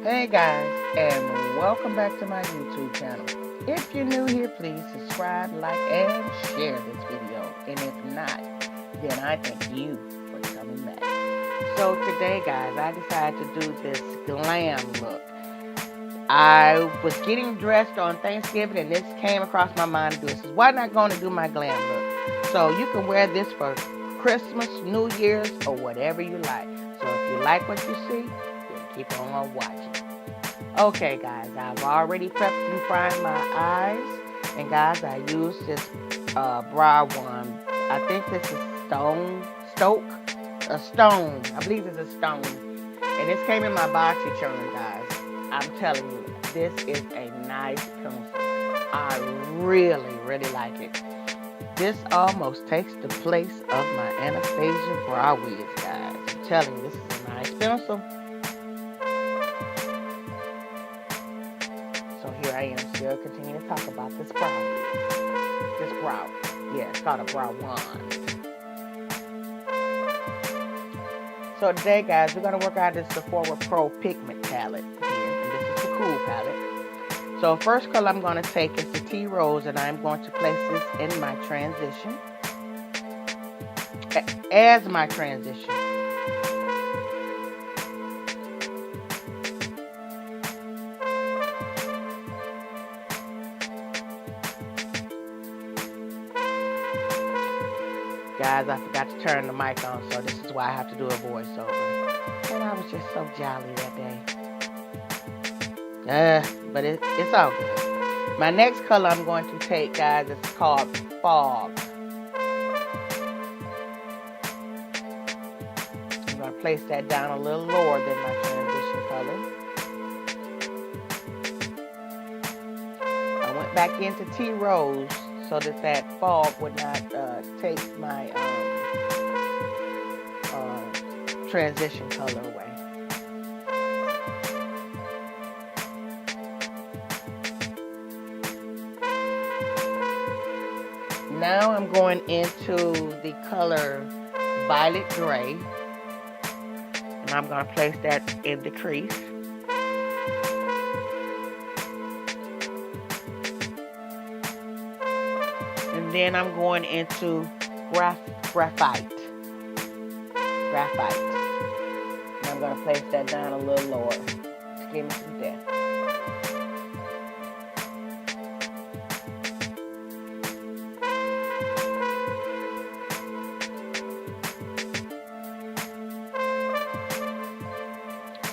Hey guys, and welcome back to my YouTube channel. If you're new here, please subscribe, like, and share this video. And if not, then I thank you for coming back. So today, guys, I decided to do this glam look. I was getting dressed on Thanksgiving, and this came across my mind to do this. So why not going to do my glam look? So you can wear this for Christmas, New Year's, or whatever you like. So if you like what you see, then keep on watching. Okay, guys, I've already prepped and primed my eyes. And guys, I used this brow one. I think this is stone. I believe it's a stone. And this came in my boxy churn, guys. I'm telling you, this is a nice pencil. I really, really like it. This almost takes the place of my Anastasia brow wigs, guys. I'm telling you, this is a nice pencil. So here I am still continuing to talk about this brow wig. This brow. Yeah, it's called a brow wand. So today, guys, we're going to work out this Sephora Pro Pigment palette here. And this is the Cool palette. So first color I'm going to take is the Tea Rose, and I'm going to place this in my transition. As my transition. Guys, I forgot to turn the mic on, so this is why I have to do a voiceover. And I was just so jolly that day. But it's all good. My next color I'm going to take, guys, is called Fog. I'm going to place that down a little lower than my transition color. I went back into Tea Rose so that fog would not take my transition color away. Now I'm going into the color Violet Gray, and I'm going to place that in the crease. And then I'm going into graphite. And I'm going to place that down a little lower to give me some depth.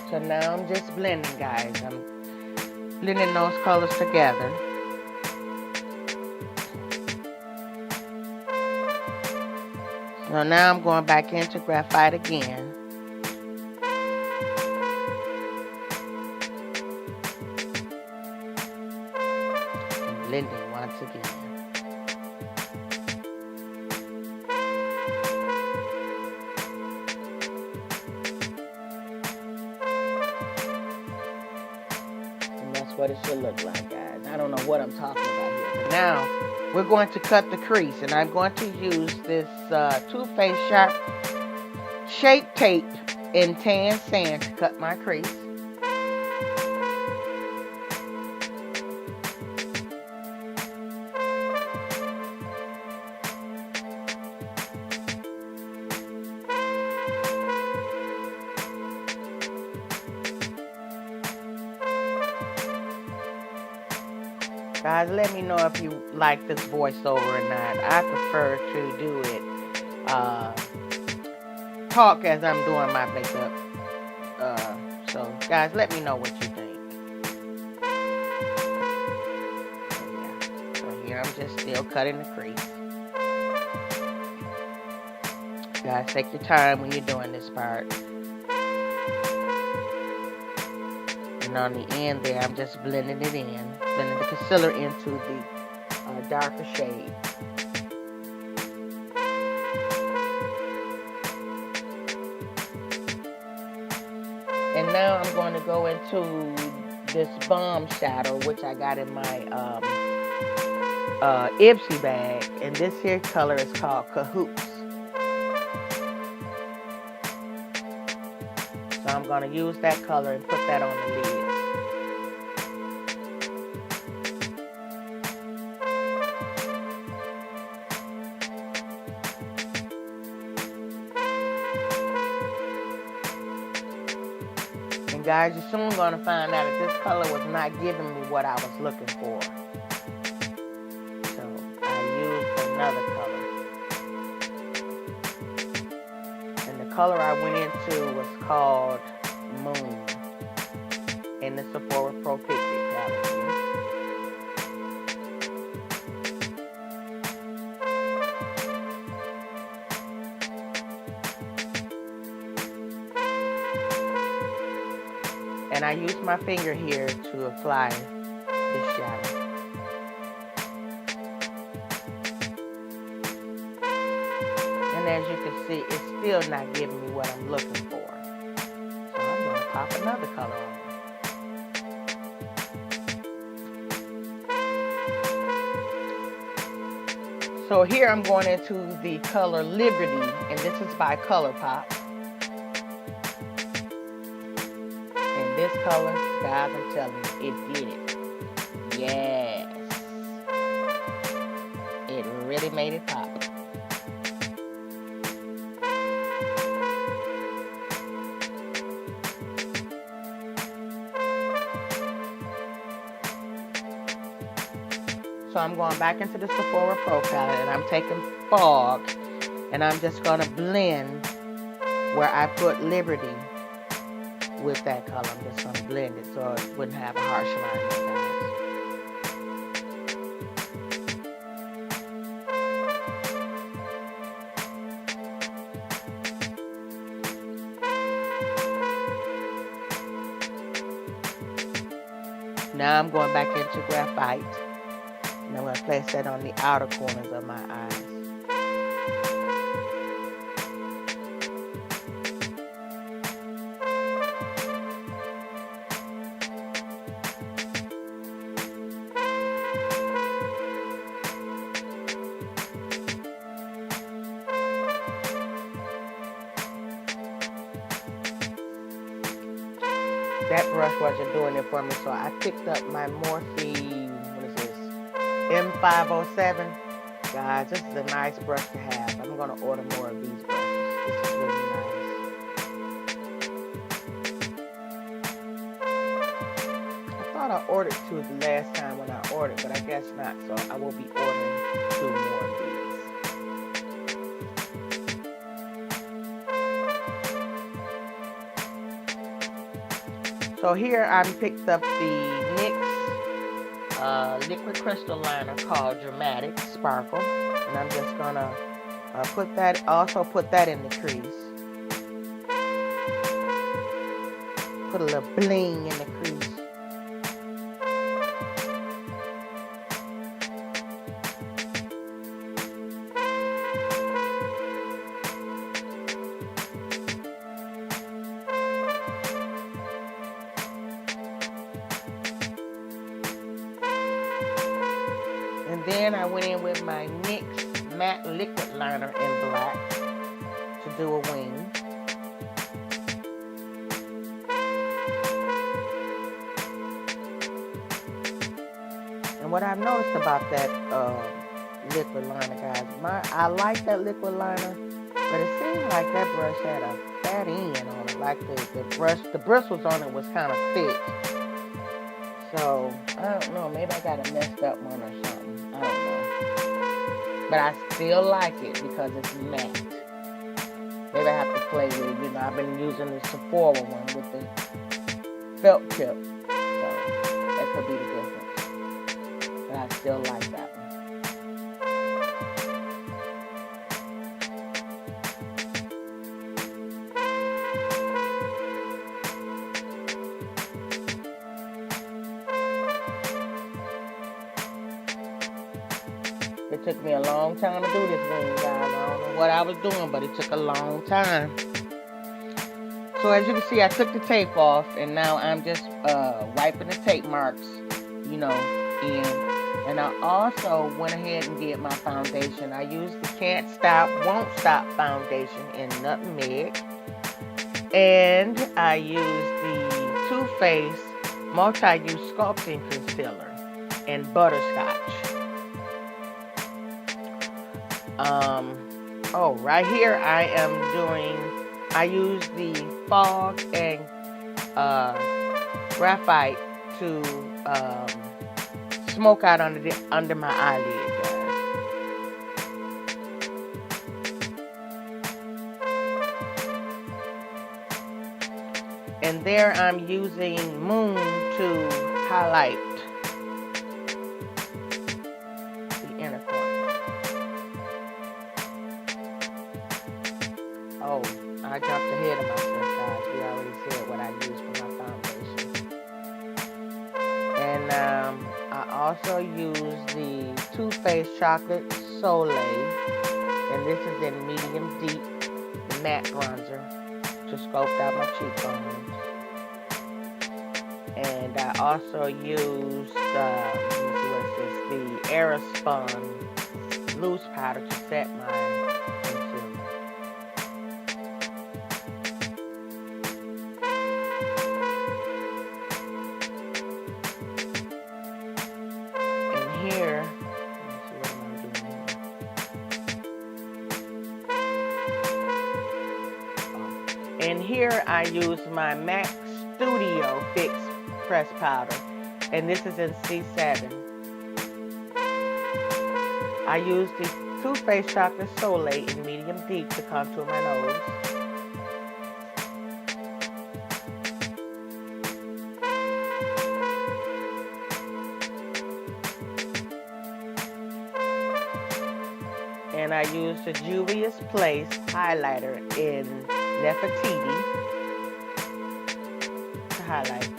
So now I'm just blending, guys. I'm blending those colors together. So now I'm going back into graphite again. And blending once again. And that's what it should look like, guys. I don't know what I'm talking about here. But now, we're going to cut the crease, and I'm going to use this Too Faced Sharp Shape Tape in Tan Sand to cut my crease. Guys, let me know if you like this voiceover or not. I prefer to do it, talk as I'm doing my makeup. So, guys, let me know what you think. So here I'm just still cutting the crease. Guys, take your time when you're doing this part. And on the end there, I'm just blending it in. Blending the concealer into the darker shade. And now I'm going to go into this Bomb Shadow, which I got in my Ipsy bag. And this here color is called Cahoots. So I'm going to use that color and put that on the lid. And guys, you're soon going to find out that this color was not giving me what I was looking for. So I used another color. And the color I went into was called Moon in the Sephora Pro Fix It palette. And I use my finger here to apply this shadow. And as you can see, it's still not giving me what I'm looking for. So I'm going to pop another color on. So here I'm going into the color Liberty, and this is by ColourPop. And this color, guys, I'm telling you, it did it. Yes. It really made it pop. So I'm going back into the Sephora Pro palette, and I'm taking Fog, and I'm just going to blend where I put Liberty with that color. I'm just going to blend it so it wouldn't have a harsh line there, guys. Now I'm going back into Graphite. And I'm going to place that on the outer corners of my eyes. That brush wasn't doing it for me, so I picked up my Morphe, M507. Guys, this is a nice brush to have. I'm going to order more of these brushes. This is really nice. I thought I ordered two the last time when I ordered, but I guess not. So I will be ordering 2 more of these. So here I picked up the NYX liquid crystal liner called Dramatic Sparkle, and I'm just gonna put that in the crease. Put a little bling in the crease. And then I went in with my NYX matte liquid liner in black to do a wing. And what I've noticed about that liquid liner, guys, I like that liquid liner, but it seemed like that brush had a fat end on it, like the bristles on it was kind of thick. So I don't know, maybe I got a messed up one or something. I don't know. But I still like it because it's matte. Maybe I have to play with it. You know, I've been using the Sephora one with the felt tip. So that could be the difference. But I still like that one. It took me a long time to do this wing, guys. I don't know what I was doing, but it took a long time. So as you can see, I took the tape off, and now I'm just wiping the tape marks, you know, in. And I also went ahead and did my foundation. I used the Can't Stop, Won't Stop foundation in Nutmeg. And I used the Too Faced Multi-Use Sculpting Concealer in Butterscotch. Right here I use the Fog and graphite to smoke out under my eyelid, guys. And there I'm using Moon to highlight the inner corners. Oh, I jumped ahead of myself, guys. We already said what I use for my foundation. And I also use the Too Faced Chocolate Soleil. And this is in medium deep, the matte bronzer, to sculpt out my cheekbones. And I also use the Aerospun loose powder to set my concealer. And here, let me see what am I doing here. And here I use my MAC Studio Fix Press Powder, and this is in C7. I use the Too Faced Chocolate Soleil in medium deep to contour my nose. And I use the Juvia's Place highlighter in Nefertiti to highlight.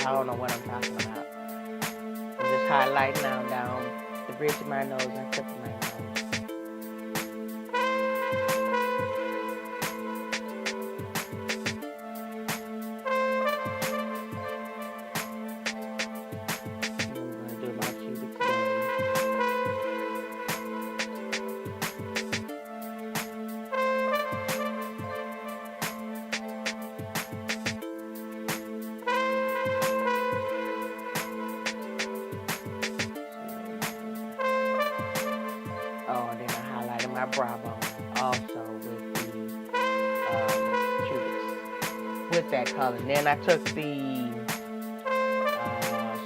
I don't know what I'm talking about. I'm just highlighting now down the bridge of my nose and tip of my nose. And I'm going to do my cubic zone. My brow bone also with the cubics with that color. And then I took the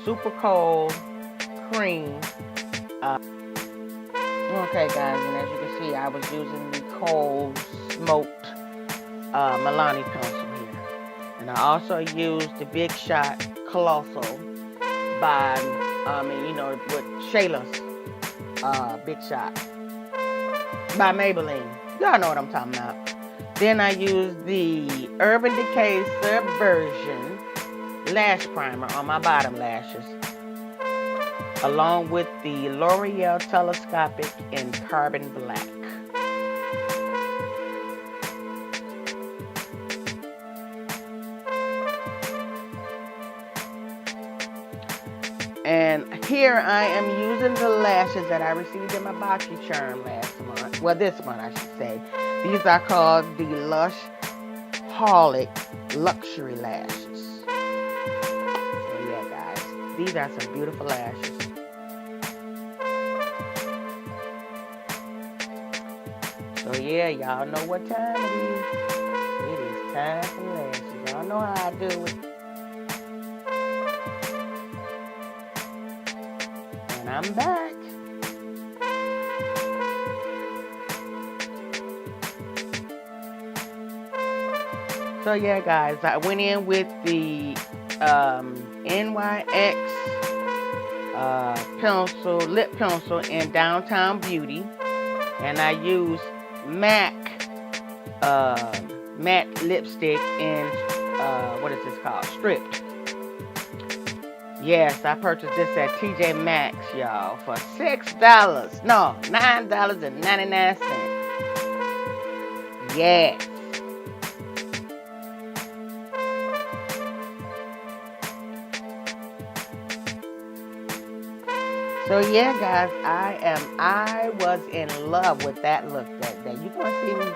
Super Cold Cream. Okay, guys, and as you can see, I was using the Cold Smoked Milani pencil here. And I also used the Big Shot Colossal by, with Shayla's Big Shot by Maybelline. Y'all know what I'm talking about. Then I used the Urban Decay Subversion Lash Primer on my bottom lashes, along with the L'Oreal Telescopic in Carbon Black. And here I am using the lashes that I received in my BoxyCharm last month. Well, this month I should say. These are called the Lush Holic Luxury Lashes. So yeah, guys, these are some beautiful lashes. So yeah, y'all know what time it is. It is time for lashes. Y'all know how I do it. And I'm back. So yeah, guys, I went in with the NYX lip pencil in Downtown Beauty, and I used MAC matte lipstick in what is this called? Stripped. Yes, I purchased this at TJ Maxx, y'all, for $6. No, $9.99. Yes. So yeah, guys, I was in love with that look that day. You're gonna see me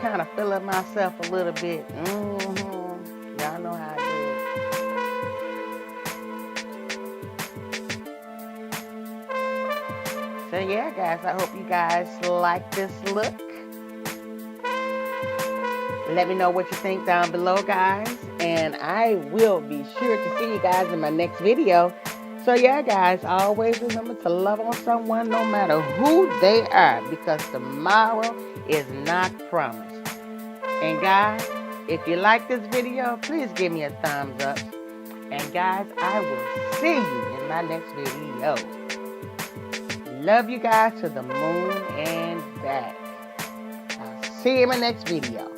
kind of feeling myself a little bit. Y'all know how I do. So yeah, guys, I hope you guys like this look. Let me know what you think down below, guys. And I will be sure to see you guys in my next video. So yeah, guys, always remember to love on someone no matter who they are, because tomorrow is not promised. And guys, if you like this video, please give me a thumbs up. And guys, I will see you in my next video. Love you guys to the moon and back. I'll see you in my next video.